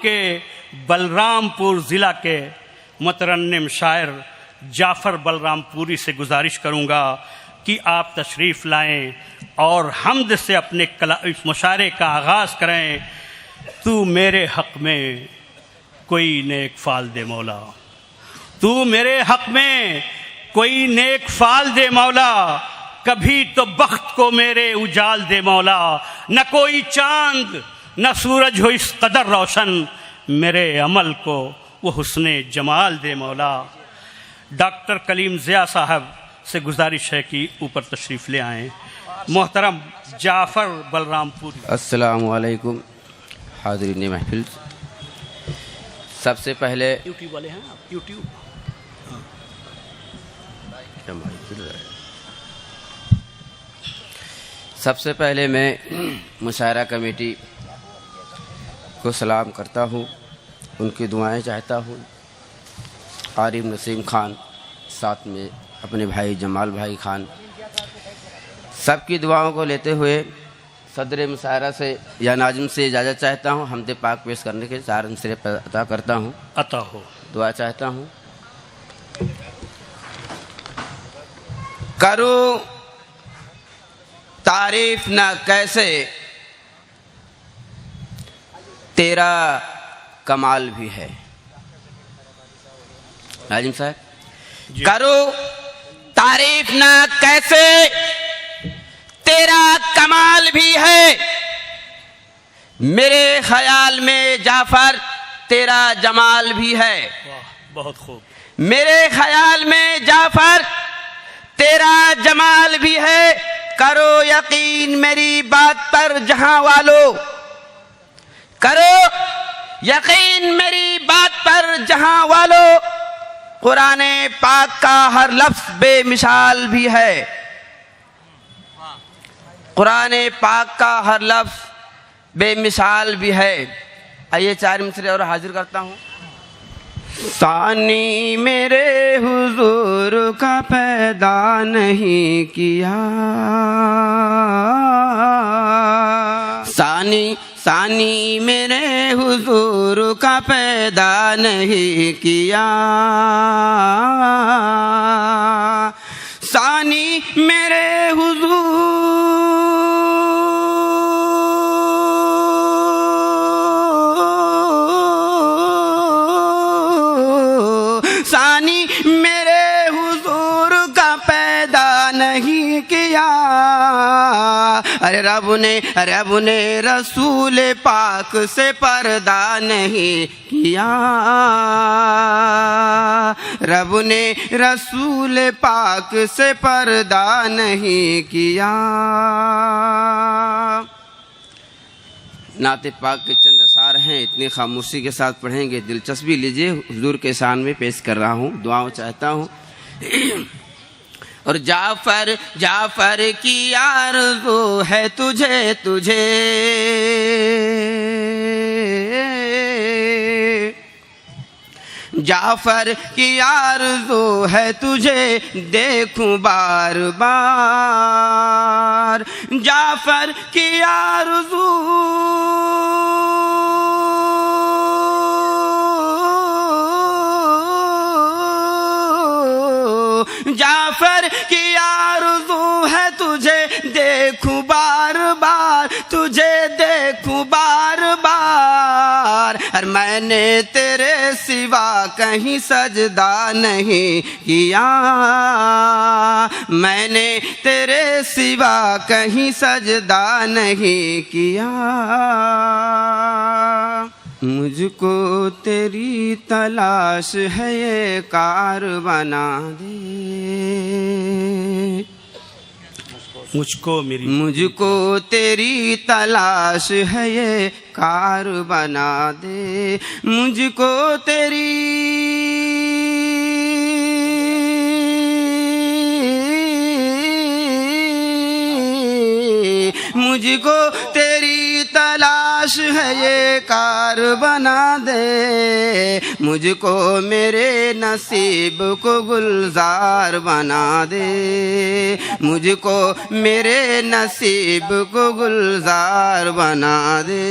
کے بلرام پور ضلع کے مترنم شاعر جعفر بلرام پوری سے گزارش کروں گا کہ آپ تشریف لائیں اور حمد سے اپنے مشاعرے کا آغاز کریں۔ تو میرے حق میں کوئی نیک فال دے مولا، تو میرے حق میں کوئی نیک فال دے مولا، کبھی تو بخت کو میرے اجال دے مولا، نہ کوئی چاند نہ سورج ہو اس قدر روشن، میرے عمل کو وہ حسن جمال دے مولا۔ ڈاکٹر کلیم ضیاء صاحب سے گزارش ہے کہ اوپر تشریف لے آئیں۔ محترم جعفر بلرام پوری۔ السلام علیکم حاضرین محفل، سب سے پہلے یوٹیوب والے ہیں آپ؟ یوٹیوب سب سے پہلے میں مشاعرہ کمیٹی کو سلام کرتا ہوں، ان کی دعائیں چاہتا ہوں۔ عارف نسیم خان، ساتھ میں اپنے بھائی جمال بھائی خان، سب کی دعاؤں کو لیتے ہوئے صدر مشاعرہ سے یا ناظم سے اجازت چاہتا ہوں۔ حمد پاک پیش کرنے کے 4 مصرے عطا کرتا ہوں، عطا ہو۔ دعا چاہتا ہوں۔ کروں تعریف نہ کیسے، تیرا کمال بھی ہے۔ ناظم صاحب جی۔ کروں تعریف نہ کیسے، تیرا کمال بھی ہے، میرے خیال میں جعفر تیرا جمال بھی ہے۔ واہ، بہت خوب۔ میرے خیال میں جعفر تیرا جمال بھی ہے، کرو یقین میری بات پر جہاں والو، کرو یقین میری بات پر جہاں والو، قرآن پاک کا ہر لفظ بے مثال بھی ہے، قرآن پاک کا ہر لفظ بے مثال بھی ہے۔ آئیے 4 مصرے اور حاضر کرتا ہوں۔ ثانی میرے حضور کا پیدا نہیں کیا، ثانی میرے حضور کا پیدا نہیں کیا، ثانی میرے حضور، ثانی میرے حضور کا پیدا نہیں کیا، ارے رب نے رسول پاک سے پردہ نہیں کیا، رب نے رسول پاک سے پردہ نہیں کیا۔ نعت پاک کے چند اشعار ہیں، اتنی خاموشی کے ساتھ پڑھیں گے، دلچسپی لیجئے۔ حضور کے شان میں پیش کر رہا ہوں، دعاؤں چاہتا ہوں۔ اور جعفر کی آرزو ہے تجھے جعفر کی آرزو ہے تجھے دیکھوں بار بار، جعفر کی آرزو، جعفر کی آرزو ہے تجھے دیکھوں بار بار، تجھے دیکھوں بار بار، اور میں نے تیرے سوا کہیں سجدہ نہیں کیا، میں نے تیرے سوا کہیں سجدہ نہیں کیا، مجھ کو تیری تلاش ہے یہ کار بنا دے، مجھ کو تیری تلاش ہے یہ کار بنا دے، مجھ کو تیری، مجھ کو تیری تلاش ہے یہ کار بنا دے، مجھ کو میرے نصیب کو گلزار بنا دے، مجھ کو میرے نصیب کو گلزار بنا دے،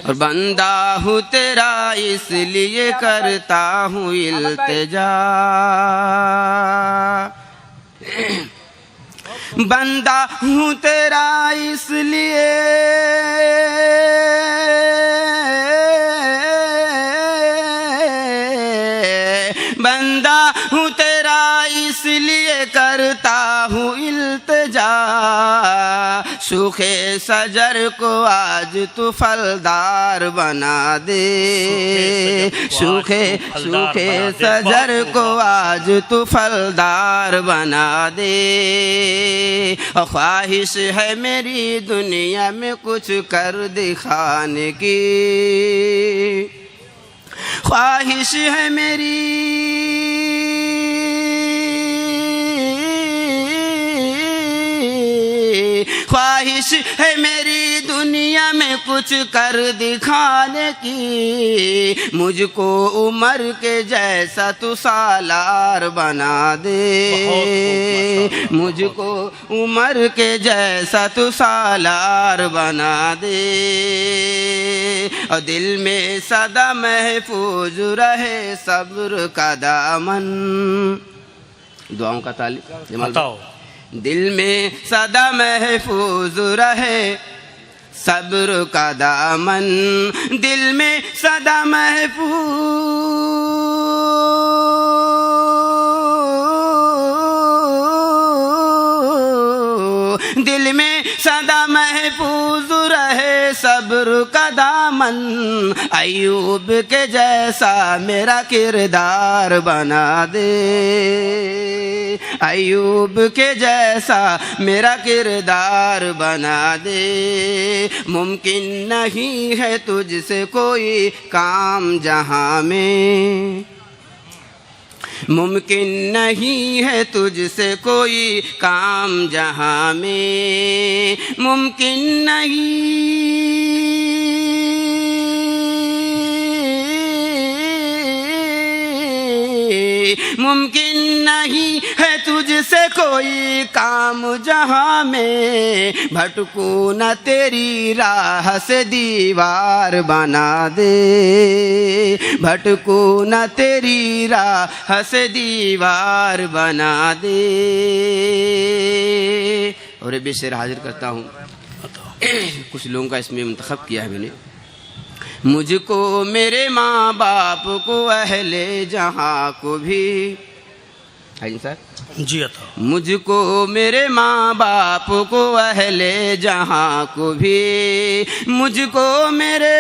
اور بندہ ہوں تیرا اس لیے کرتا ہوں التجا، بندہ ہوں تیرا اس لیے بندہ ہوں تیرا اس لیے کرتا ہوں التجا، شوخ شجر کو آج تو پھلدار بنا دے، شوخ شجر کو آج تو پھلدار بنا دے، اور خواہش ہے میری دنیا میں کچھ کر دکھانے کی، خواہش ہے میری خواہش ہے میری دنیا میں کچھ کر دکھانے کی، مجھ کو عمر کے جیسا تو سالار بنا دے، مجھ کو عمر کے جیسا تو سالار بنا دے، اور دل میں سدا محفوظ رہے صبر کا دامن، دعاؤں کا تعلق جمال بتاؤ، دل میں سدا محفوظ رہے صبر کا دامن، دل میں سدا محفوظ دل میں سدا محفوظ رہے صبر کا دامن، ایوب کے جیسا میرا کردار بنا دے، ایوب کے جیسا میرا کردار بنا دے، ممکن نہیں ہے تجھ سے کوئی کام جہاں میں، ممکن نہیں ہے تجھ سے کوئی کام جہاں میں، ممکن نہیں ممکن نہیں ہے تجھ سے کوئی کام جہاں میں، بھٹکوں نہ تیری راہ سے دیوار بنا دے، بھٹکوں نہ تیری راہ سے دیوار بنا دے، اور یہ شعر حاضر کرتا ہوں، کچھ لوگوں کا اس میں منتخب کیا ہے میں نے، مجھ کو میرے ماں باپ کو اہل جہاں کو بھی، جی سر جی عطا، مجھ کو میرے ماں باپ کو اہل جہاں کو بھی، مجھ کو میرے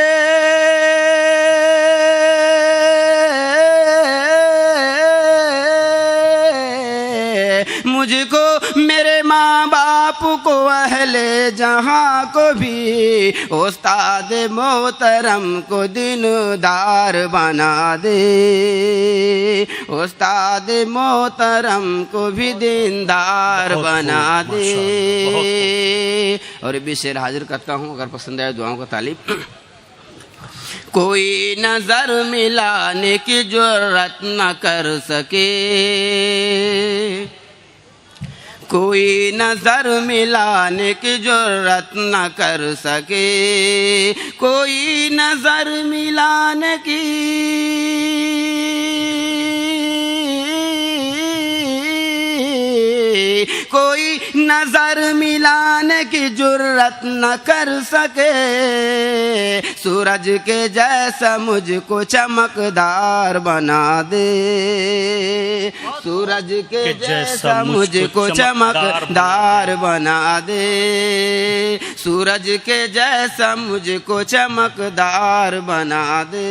مجھ کو میرے ماں باپ کو اہل جہاں کو بھی، استاد محترم کو دیندار بنا دے، استاد محترم کو بھی دیندار بنا دے، اور بھی شعر حاضر کرتا ہوں، اگر پسند آئے دعاؤں کا طالب، کوئی نظر ملانے کی جرات نہ کر سکے، کوئی نظر ملانے کی جرات نہ کر سکے، کوئی نظر ملانے کی کوئی نظر ملانے کی جرات نہ کر سکے، سورج کے جیسا مجھ کو چمکدار بنا دے، سورج کے جیسا مجھ کو چمکدار بنا دے، سورج کے جیسا مجھ کو چمکدار بنا دے،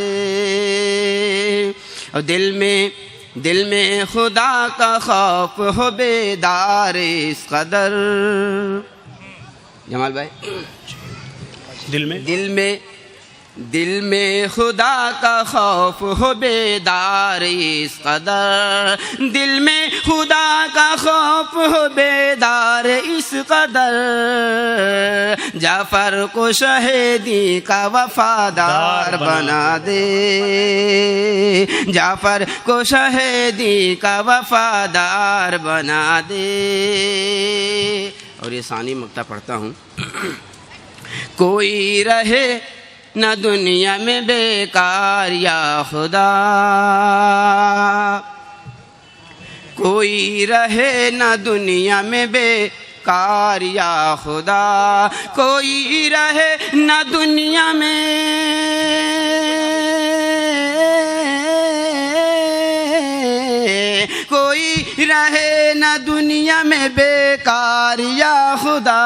اور دل میں خدا کا خوف ہو بیدار اس قدر، جمال بھائی، دل میں خدا کا خوف ہو بیدار اس قدر، دل میں خدا کا خوف ہو بیدار اس قدر، جعفر کو شہیدی کا وفادار بنا دے، جعفر کو شہیدی کا وفادار بنا دے، اور یہ ثانی مقطع پڑھتا ہوں، کوئی رہے نہ دنیا میں بیکار یا خدا، کوئی رہے نہ دنیا میں بیکار یا خدا، کوئی رہے نہ دنیا میں کوئی رہے نہ دنیا میں بیکار یا خدا،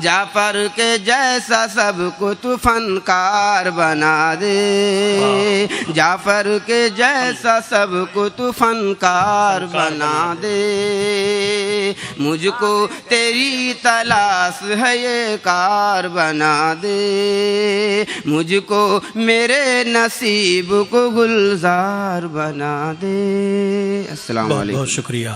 جعفر کے جیسا سب کو تو فنکار بنا دے، جعفر کے جیسا سب کو تو فنکار بنا دے، مجھ کو تیری تلاش ہے یہ کار بنا دے، مجھ کو میرے نصیب کو گلزار بنا دے۔ السلام علیکم۔ بہت شکریہ۔